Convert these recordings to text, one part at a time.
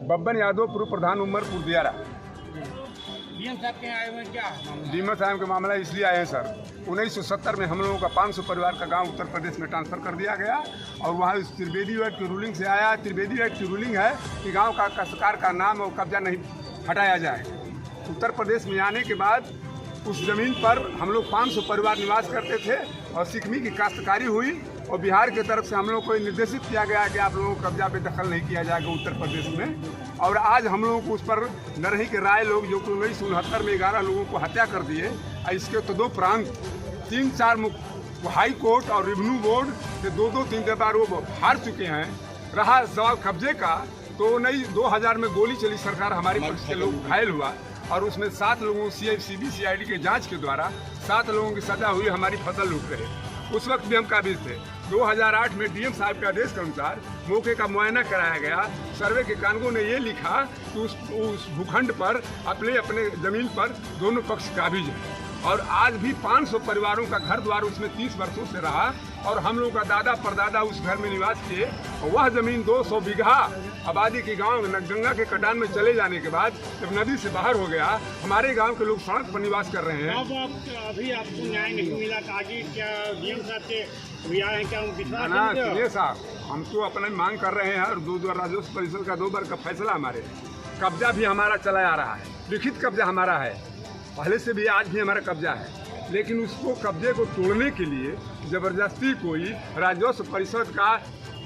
बब्बन यादव, पूर्व प्रधान उमरपुर दियारा। डीएम साहब के आए हुए क्या? डीएम साहब का मामला इसलिए आए हैं सर, 1970 में हम लोगों का 500 परिवार का गांव उत्तर प्रदेश में ट्रांसफ़र कर दिया गया और वहाँ इस त्रिवेदी एक्ट की रूलिंग से आया। त्रिवेदी एक्ट की रूलिंग है कि गांव का सरकार का नाम और कब्जा नहीं हटाया जाए। उत्तर प्रदेश में आने के बाद उस ज़मीन पर हम लोग 500 परिवार निवास करते थे और सिकमी की काश्तकारी हुई और बिहार की तरफ से हम लोग को निर्देशित किया गया कि आप लोगों को कब्जा पे दखल नहीं किया जाएगा उत्तर प्रदेश में। और आज हम लोगों को उस पर नरही के राय लोग जो कि 1969 में 11 लोगों को हत्या कर दिए। इसके तो 2 प्रांत 3-4 हाई कोर्ट और रेवेन्यू बोर्ड से 2-3 बार वो हार चुके हैं। रहा सवाल कब्जे का, तो 2000 में गोली चली सरकार, हमारे पक्ष के लोग घायल हुआ और उसमें 7 लोगों CBCID के जांच के द्वारा 7 लोगों की सजा हुई। हमारी फसल लूट रहे, उस वक्त भी हम काबिज थे। 2008 में डीएम साहब के आदेश के अनुसार मौके का मुआयना कराया गया। सर्वे के कानूनों ने ये लिखा कि उस भूखंड पर अपने ज़मीन पर दोनों पक्ष काबिज हैं और आज भी 500 परिवारों का घर द्वार उसमें 30 वर्षों से रहा और हम लोगों का दादा परदादा उस घर में निवास किए। और वह ज़मीन 200 बीघा आबादी के गांव गंगा के कटान में चले जाने के बाद जब नदी से बाहर हो गया, हमारे गांव के लोग सड़क पर निवास कर रहे हैं। अब अभी आपको न्याय नहीं मिला, आगे क्या डीएम साहब से आए हैं क्या? ना सुनिए साहब, हम तो अपना मांग कर रहे हैं और 2 राजस्व परिषद का 2 बार का फैसला हमारे। कब्जा भी हमारा चला आ रहा है, लिखित कब्जा हमारा है, पहले से भी आज भी हमारा कब्जा है। लेकिन उसको कब्जे को तोड़ने के लिए ज़बरदस्ती कोई राजस्व परिषद का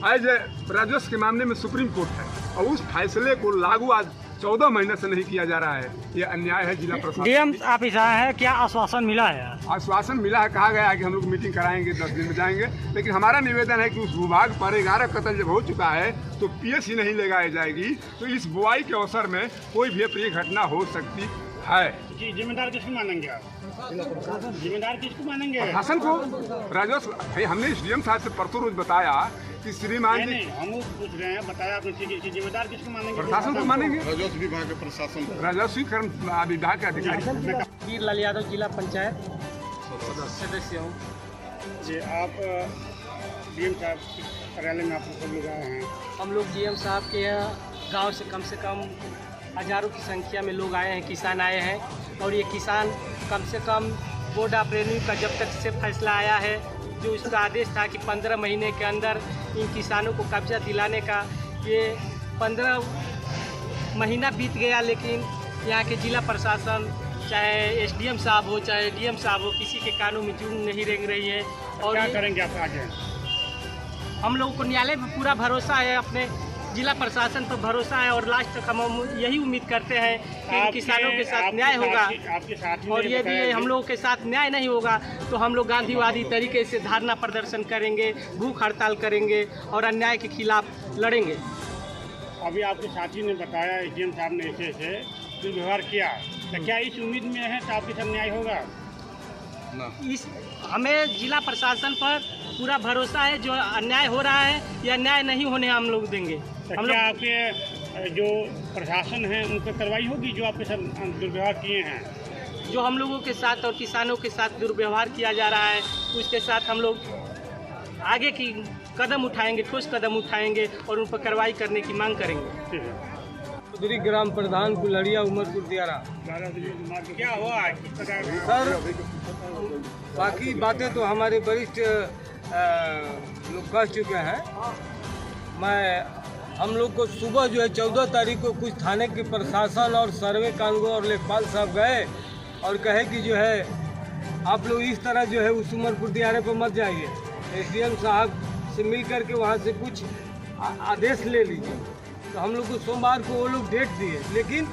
राजस्व के मामले में सुप्रीम कोर्ट है और उस फैसले को लागू आज 14 महीने से नहीं किया जा रहा है। ये अन्याय है। जिला प्रशासन डीएम ऑफिस आए हैं, क्या आश्वासन मिला है? आश्वासन मिला है, कहा गया है कि हम लोग मीटिंग कराएंगे, 10 दिन में जाएंगे। लेकिन हमारा निवेदन है कि उस भूभाग पर 11 कत्ल जब हो चुका है तो PS ही नहीं लगाई जाएगी, तो इस बुआई के अवसर में कोई भी अप्रिय घटना हो सकती है। जी, जिम्मेदार किसको मानेंगे आप? जिम्मेदार किसको मानेंगे? प्रशासन को। राजस्व भाई, हमने डीएम साहब से परसों रोज बताया कि श्रीमान जी, हम पूछ रहे हैं, बताया आपने, जिम्मेदार किसको मानेंगे? प्रशासन को मानेंगे, राजस्व विभाग के प्रशासन, राजस्व विभाग के अधिकारी। वीरलाल यादव, जिला पंचायत सदस्य हूँ। जी, आप डीएम साहब कार्यालय में आप लोग आए हैं। हम लोग डीएम साहब के यहाँ गाँव से कम हज़ारों की संख्या में लोग आए हैं, किसान आए हैं। और ये किसान कम से कम बोर्ड ऑफ रेवेन्यू का जब तक से फैसला आया है, जो उसका आदेश था कि 15 महीने के अंदर इन किसानों को कब्जा दिलाने का, ये 15 महीना बीत गया। लेकिन यहाँ के जिला प्रशासन, चाहे SDM साहब हो चाहे DM साहब हो, किसी के कानों में जून नहीं रेंग रही है। और क्या करेंगे आप आगे? हम लोगों को न्यायालय पर पूरा भरोसा है, अपने जिला प्रशासन पर भरोसा है और लास्ट तक हम यही उम्मीद करते हैं कि इन किसानों के साथ न्याय होगा। आपके साथ और यदि हम लोगों के साथ न्याय नहीं होगा तो हम लोग गांधीवादी तरीके से धरना प्रदर्शन करेंगे, भूख हड़ताल करेंगे और अन्याय के खिलाफ लड़ेंगे। अभी आपके साथी ने बताया SDM साहब ने ऐसे दुर्व्यवहार किया, तो क्या इस उम्मीद में है कि आपके साथ न्याय होगा? इस हमें जिला प्रशासन पर पूरा भरोसा है। जो अन्याय हो रहा है या अन्याय नहीं होने हम लोग देंगे। हम लोग आपके जो प्रशासन है उन पर कार्रवाई होगी जो आपके साथ दुर्व्यवहार किए हैं? जो हम लोगों के साथ और किसानों के साथ दुर्व्यवहार किया जा रहा है, उसके साथ हम लोग आगे की कदम उठाएंगे, ठोस कदम उठाएंगे और उन पर कार्रवाई करने की मांग करेंगे। चौधरी ग्राम प्रधान कुलड़िया, उमरपुर दियारा। क्या हुआ सर? बाकी बातें तो हमारे वरिष्ठ लोग कह चुके हैं। हम लोग को सुबह जो है 14 तारीख को कुछ थाने के प्रशासन और सर्वे कानून और लेखपाल साहब गए और कहे कि जो है आप लोग इस तरह जो है उस उमरपुर दियारे पर मत जाइए, SDM साहब से मिल करके वहाँ से कुछ आदेश ले लीजिए। तो हम लोग को सोमवार को वो लोग डेट दिए, लेकिन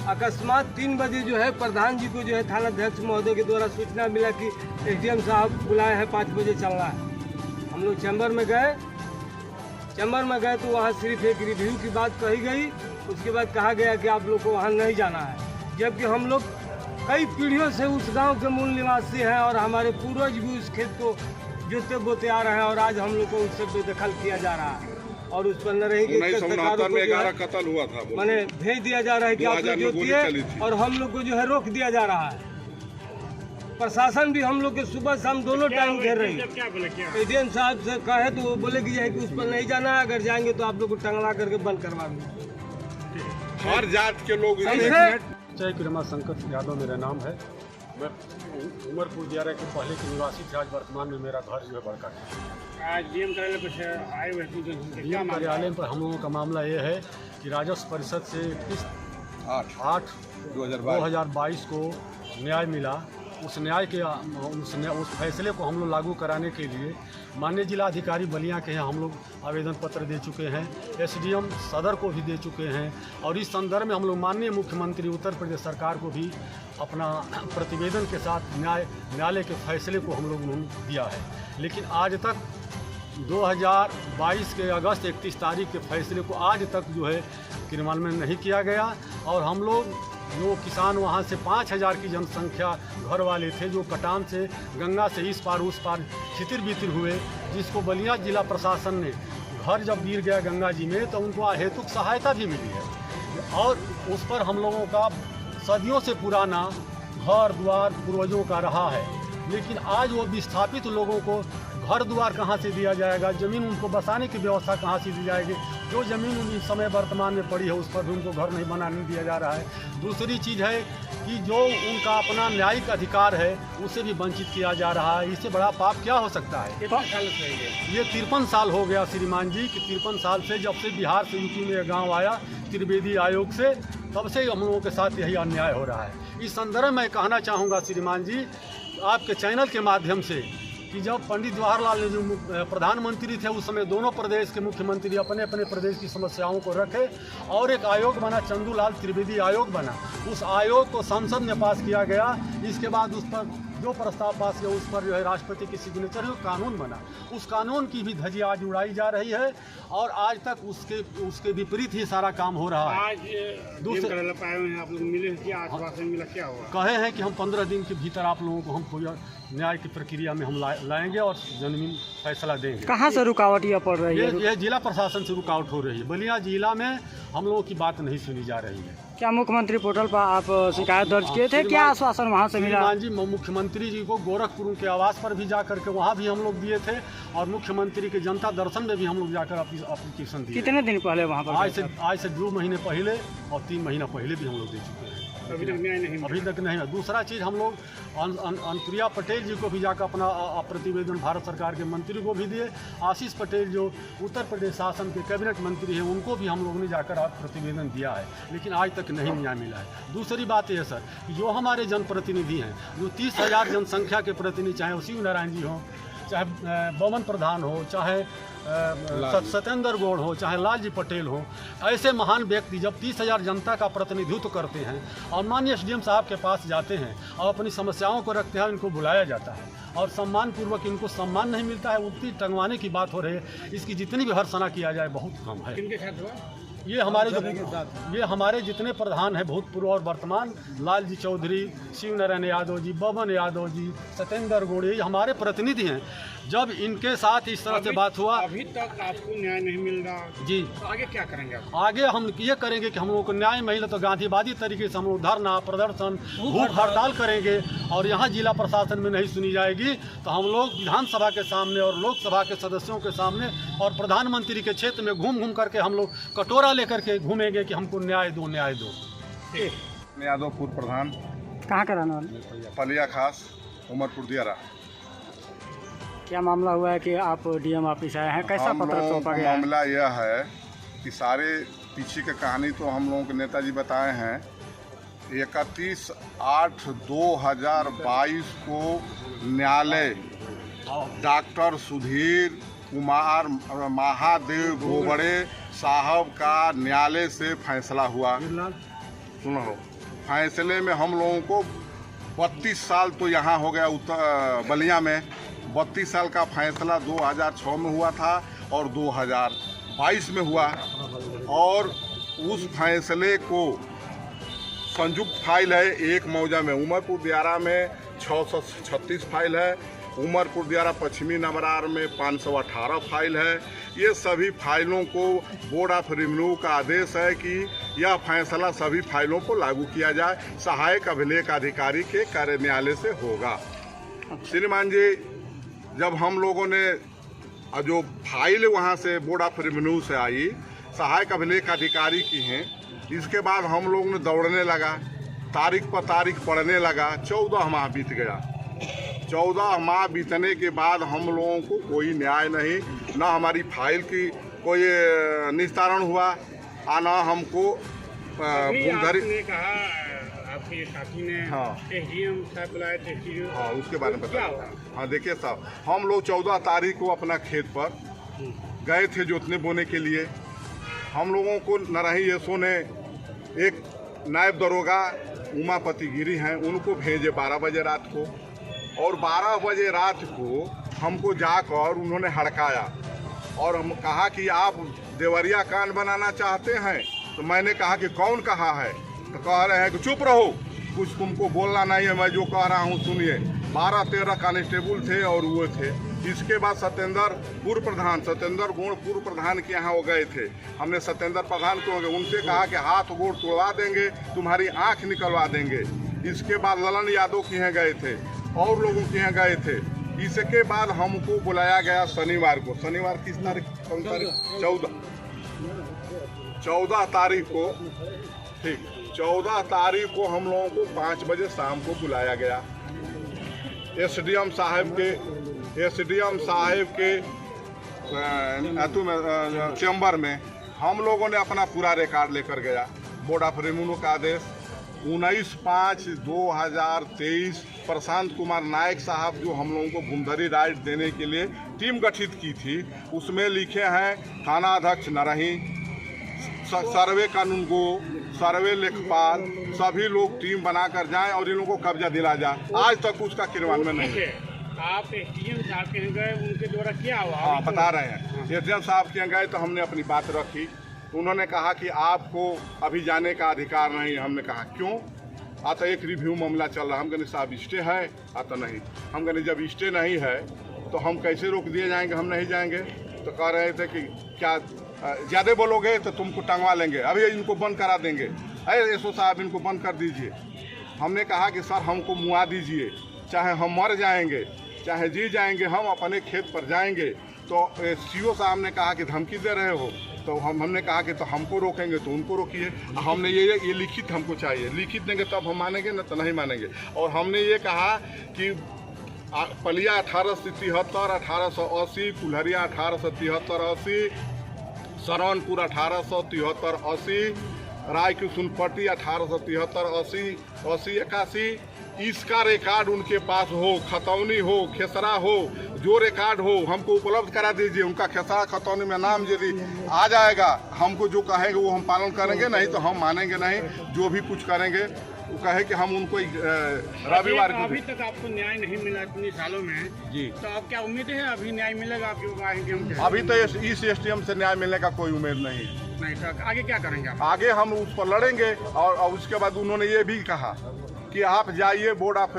अकस्मात 3 बजे जो है प्रधान जी को जो है थानाध्यक्ष महोदय के द्वारा सूचना मिला कि SDM साहब बुलाए हैं, 5 बजे चलना है। हम लोग चैम्बर में गए तो वहाँ सिर्फ एक रिव्यू की बात कही गई। उसके बाद कहा गया कि आप लोग को वहाँ नहीं जाना है, जबकि हम लोग कई पीढ़ियों से उस गांव के मूल निवासी हैं और हमारे पूर्वज भी उस खेत को जोते बोते आ रहे हैं और आज हम लोग को उससे बेदखल किया जा रहा है और उस पर न रहेगी। 1969 में 11 कत्ल हुआ था, मैंने भेज दिया जा रहा है कि आप लोग जोतिए और हम लोग को जो है रोक दिया जा रहा है। प्रशासन भी हम लोग के सुबह शाम दोनों टाइम घेर रही है। SDM साहब से कहे तो वो बोले कि उस पर नहीं जाना है, अगर जाएंगे तो आप लोग को टंगला करके बंद करवा देंगे। हर जात के लोग जय किरमा शंकर यादव मेरा नाम है। मैं उमरपुर दियारा के पहले के निवासी थे, आज वर्तमान में मेरा घर जो है बड़का है। आज डीएम कार्यालय कुछ आए हुए थे, डीएम कार्यालय पर हम लोगों का मामला ये है कि राजस्व परिषद से 21/8/2022 को न्याय मिला। उस न्याय के उस फैसले को हम लोग लागू कराने के लिए माननीय जिलाधिकारी बलिया के यहाँ हम लोग आवेदन पत्र दे चुके हैं, एसडीएम सदर को भी दे चुके हैं और इस संदर्भ में हम लोग माननीय मुख्यमंत्री उत्तर प्रदेश सरकार को भी अपना प्रतिवेदन के साथ न्यायालय के फैसले को हम लोगों ने दिया है। लेकिन आज तक 2022 के अगस्त 31 तारीख के फैसले को आज तक जो है क्रियान्वयन नहीं किया गया और हम लोग जो किसान वहाँ से 5000 की जनसंख्या घर वाले थे जो कटान से गंगा से इस पार उस पार छितिर बितिर हुए, जिसको बलिया जिला प्रशासन ने घर जब गिर गया गंगा जी में तो उनको अहेतुक सहायता भी मिली है और उस पर हम लोगों का सदियों से पुराना घर द्वार पूर्वजों का रहा है। लेकिन आज वो विस्थापित लोगों को घर द्वार कहाँ से दिया जाएगा, ज़मीन उनको बसाने की व्यवस्था कहाँ से दी जाएगी। जो ज़मीन इस समय वर्तमान में पड़ी है उस पर भी उनको घर नहीं बनाने दिया जा रहा है। दूसरी चीज़ है कि जो उनका अपना न्यायिक अधिकार है उसे भी वंचित किया जा रहा है। इससे बड़ा पाप क्या हो सकता है। ये 53 साल हो गया श्रीमान जी कि 53 साल से जब से बिहार से यूपी में गाँव आया त्रिवेदी आयोग से, तब से हम लोगों के साथ यही अन्याय हो रहा है। इस संदर्भ में कहना चाहूँगा श्रीमान जी आपके चैनल के माध्यम से कि जब पंडित जवाहरलाल नेहरू प्रधानमंत्री थे उस समय दोनों प्रदेश के मुख्यमंत्री अपने अपने प्रदेश की समस्याओं को रखे और एक आयोग बना, चंदूलाल त्रिवेदी आयोग बना। उस आयोग को संसद में पास किया गया। इसके बाद उस पर जो प्रस्ताव पास किया उस पर जो है राष्ट्रपति की सिग्नेचर है, कानून बना। उस कानून की भी धज्जी आज उड़ाई जा रही है और आज तक उसके विपरीत ही सारा काम हो रहा है। आज दूसरे आप लोग मिले, क्या आश्वासन मिला, क्या हुआ? कहे हैं कि हम 15 दिन के भीतर आप लोगों को हम पूरा न्याय की प्रक्रिया में हम लाएंगे और जमीन फैसला देंगे। कहाँ से रुकावट यह पड़ रही है? ये जिला प्रशासन से रुकावट हो रही है। बलिया जिला में हम लोगों की बात नहीं सुनी जा रही है। क्या मुख्यमंत्री पोर्टल पर आप शिकायत दर्ज किए थे? क्या आश्वासन वहाँ से मिला? जी मुख्यमंत्री जी को गोरखपुर के आवास पर भी जा करके वहाँ भी हम लोग दिए थे और मुख्यमंत्री के जनता दर्शन में भी हम लोग जाकर एप्लीकेशन दिए। कितने दिन पहले वहाँ पर? आज से 2 महीने पहले और 3 महीना पहले भी हम लोग दे चुके हैं। अभी तक नहीं है। दूसरा चीज़ हम लोग अनुप्रिया पटेल जी को भी जाकर अपना प्रतिवेदन भारत सरकार के मंत्री को भी दिए। आशीष पटेल जो उत्तर प्रदेश शासन के कैबिनेट मंत्री हैं उनको भी हम लोगों ने जाकर प्रतिवेदन दिया है, लेकिन आज तक नहीं न्याय मिला है। दूसरी बात यह है सर कि जो हमारे जनप्रतिनिधि हैं, जो 30,000 जनसंख्या के प्रतिनिधि, चाहे शिव नारायण जी हों, चाहे बमन प्रधान हो, चाहे सत्येंद्र गौड़ हो, चाहे लालजी पटेल हो, ऐसे महान व्यक्ति जब 30,000 जनता का प्रतिनिधित्व करते हैं और माननीय एसडीएम साहब के पास जाते हैं और अपनी समस्याओं को रखते हैं, इनको बुलाया जाता है और सम्मानपूर्वक इनको सम्मान नहीं मिलता है। उल्टी टंगवाने की बात हो रही है। इसकी जितनी भी भर्त्सना किया जाए बहुत कम है। किनके साथ हुआ? ये हमारे जितने प्रधान हैं भूतपूर्व और वर्तमान, लालजी चौधरी, शिव नारायण यादव जी, बमन यादव जी, सत्येंद्र गौड़, ये हमारे प्रतिनिधि हैं। जब इनके साथ इस तरह से बात हुआ, अभी तक आपको न्याय नहीं मिल रहा जी, तो आगे क्या करेंगे आप? आगे हम ये करेंगे कि हम लोगों को न्याय मिले तो गांधीवादी तरीके से हम लोग धरना प्रदर्शन भूख हड़ताल करेंगे और यहाँ जिला प्रशासन में नहीं सुनी जाएगी तो हम लोग विधानसभा के सामने और लोकसभा के सदस्यों के सामने और प्रधानमंत्री के क्षेत्र में घूम घूम करके हम लोग कटोरा लेकर के घूमेंगे कि हमको न्याय दो, न्याय दो। यादव पूर्व प्रधान, कहाँ का रहने वाले? पलिया खास, उमरपुर दियारा। क्या मामला हुआ है कि आप डीएम ऑफिस आए हैं? कैसा पत्र सौंपा गया? मामला यह है कि सारे पीछे की कहानी तो हम लोगों के नेताजी बताए हैं। 31/8/2022 को न्यायालय डॉक्टर सुधीर कुमार महादेव गोबड़े साहब का न्यायालय से फैसला हुआ। सुनो, फैसले में हम लोगों को 32 साल तो यहाँ हो गया उत्तर बलिया में। 32 साल का फैसला 2006 में हुआ था और 2022 में हुआ और उस फैसले को संयुक्त फाइल है एक मौजा में। उमरपुर दियारा में 636 फाइल है, उमरपुर दियारा पश्चिमी नबरार में 518 फाइल है। ये सभी फाइलों को बोर्ड ऑफ रिव्यू का आदेश है कि यह फैसला सभी फाइलों को लागू किया जाए। सहायक अभिलेख अधिकारी के कार्यालय से होगा। श्रीमान जी, जब हम लोगों ने जो फाइल वहाँ से बोर्ड ऑफ रिव्यू से आई, सहायक अभिलेख अधिकारी की हैं, इसके बाद हम लोग ने दौड़ने लगा, तारीख पर तारीख पढ़ने लगा। 14 माह बीत गया। 14 माह बीतने के बाद हम लोगों को कोई न्याय नहीं, ना हमारी फाइल की कोई निस्तारण हुआ, ना हमको आपने कहा आपके साथी ने हाँ। एसडीएम साहब बुलाए थे, हाँ, उसके बारे में क्या बताया। हुआ? हाँ देखिए साहब, हम लोग 14 तारीख को अपना खेत पर गए थे जोतने बोने के लिए। हम लोगों को नरही एसओ ने एक नायब दरोगा उमापति गिरी हैं, उनको भेजे 12 बजे रात को, और 12 बजे रात को हमको जाकर उन्होंने हड़काया और हम कहा कि आप देवरिया कांड बनाना चाहते हैं। तो मैंने कहा कि कौन कहा है? तो कह रहे हैं कि चुप रहो, कुछ तुमको बोलना नहीं है, मैं जो कह रहा हूँ सुनिए। 12-13 कांस्टेबल थे और वो थे। इसके बाद सत्येंद्र गुण पूर्व प्रधान के यहाँ वो गए थे। हमने सत्येंद्र प्रधान को उनसे कहा कि हाथ गोड़ तोड़वा देंगे, तुम्हारी आंख निकलवा देंगे। इसके बाद ललन यादव के यहाँ गए थे और लोगों के यहाँ गए थे। इसके बाद हमको बुलाया गया शनिवार को। शनिवार किस तारीख? कौन तारीख? 14 तारीख को। ठीक, 14 तारीख को हम लोगों को 5 बजे शाम को बुलाया गया एसडीएम साहब के चैम्बर में। हम लोगों ने अपना पूरा रिकॉर्ड लेकर गया। बोर्ड ऑफ रेवेन्यू का आदेश 19/5/2023 प्रशांत कुमार नायक साहब जो हम लोगों को गुमधरी राइट देने के लिए टीम गठित की थी, उसमें लिखे हैं थाना अध्यक्ष नरही, सर्वे कानून गो, सर्वे लेखपाल, सभी लोग टीम बनाकर जाएं और इन लोगों को कब्जा दिला जाए। आज तक उसका क्रियान्वयन नहीं है। आप एसडीएम साहब के यहाँ गए, उनके द्वारा क्या हुआ? हाँ, बता रहे हैं। एसडीएम साहब के यहाँ गए तो हमने अपनी बात रखी। उन्होंने कहा कि आपको अभी जाने का अधिकार नहीं है। हमने कहा क्यों? आता एक रिव्यू मामला चल रहा है। हम कहने साहब स्टे है? आता नहीं। हम कहने जब स्टे नहीं है तो हम कैसे रोक दिए जाएंगे? हम नहीं जाएंगे। तो कह रहे थे कि क्या ज़्यादा बोलोगे तो तुमको टंगवा लेंगे, अभी इनको बंद करा देंगे। अरे एसओ साहब इनको बंद कर दीजिए। हमने कहा कि सर हमको मुआ दीजिए, चाहे हम मर जाएंगे चाहे जी जाएंगे, हम अपने खेत पर जाएंगे। तो सीओ साहब ने कहा कि धमकी दे रहे हो। तो हमने कहा कि तो हमको रोकेंगे तो उनको रोकिए। हमने ये लिखित हमको चाहिए, लिखित देंगे तब हम मानेंगे, न तो नहीं मानेंगे। और हमने ये कहा कि पलिया 1873, 1880, कुल्हरिया 1873-80, सरवनपुर 1873-80, राय की सुनपट्टी 1873-80-81। इसका रिकॉर्ड उनके पास हो, खतौनी हो, खेसरा हो, जो रिकॉर्ड हो हमको उपलब्ध करा दीजिए। उनका खेसरा खतौनी में नाम यदि आ जाएगा, हमको जो कहेंगे वो हम पालन करेंगे, नहीं तो हम मानेंगे नहीं। जो भी कुछ करेंगे वो कहे कि हम उनको रविवार को। अभी तक आपको न्याय नहीं मिला इतने सालों में जी, तो अब क्या उम्मीद है अभी न्याय मिलेगा आपके? अभी तो इस एसडीएम से न्याय मिलने का कोई उम्मीद नहीं। नहीं तो आगे क्या करेंगे आप? आगे हम उस पर लड़ेंगे। और उसके बाद उन्होंने ये भी कहा कि आप जाइए बोर्ड ऑफ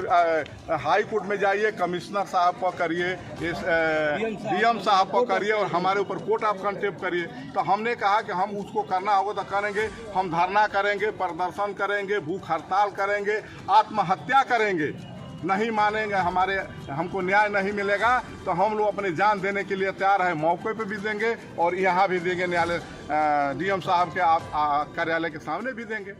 हाई कोर्ट में जाइए, कमिश्नर साहब पर करिए, डीएम साहब पर करिए और हमारे ऊपर कोर्ट ऑफ कंटेम्प्ट करिए। तो हमने कहा कि हम उसको करना होगा तो करेंगे। हम धरना करेंगे, प्रदर्शन करेंगे, भूख हड़ताल करेंगे, आत्महत्या करेंगे। नहीं मानेंगे, हमको न्याय नहीं मिलेगा तो हम लोग अपनी जान देने के लिए तैयार हैं। मौके पे भी देंगे और यहाँ भी देंगे, न्यायालय डीएम साहब के कार्यालय के सामने भी देंगे।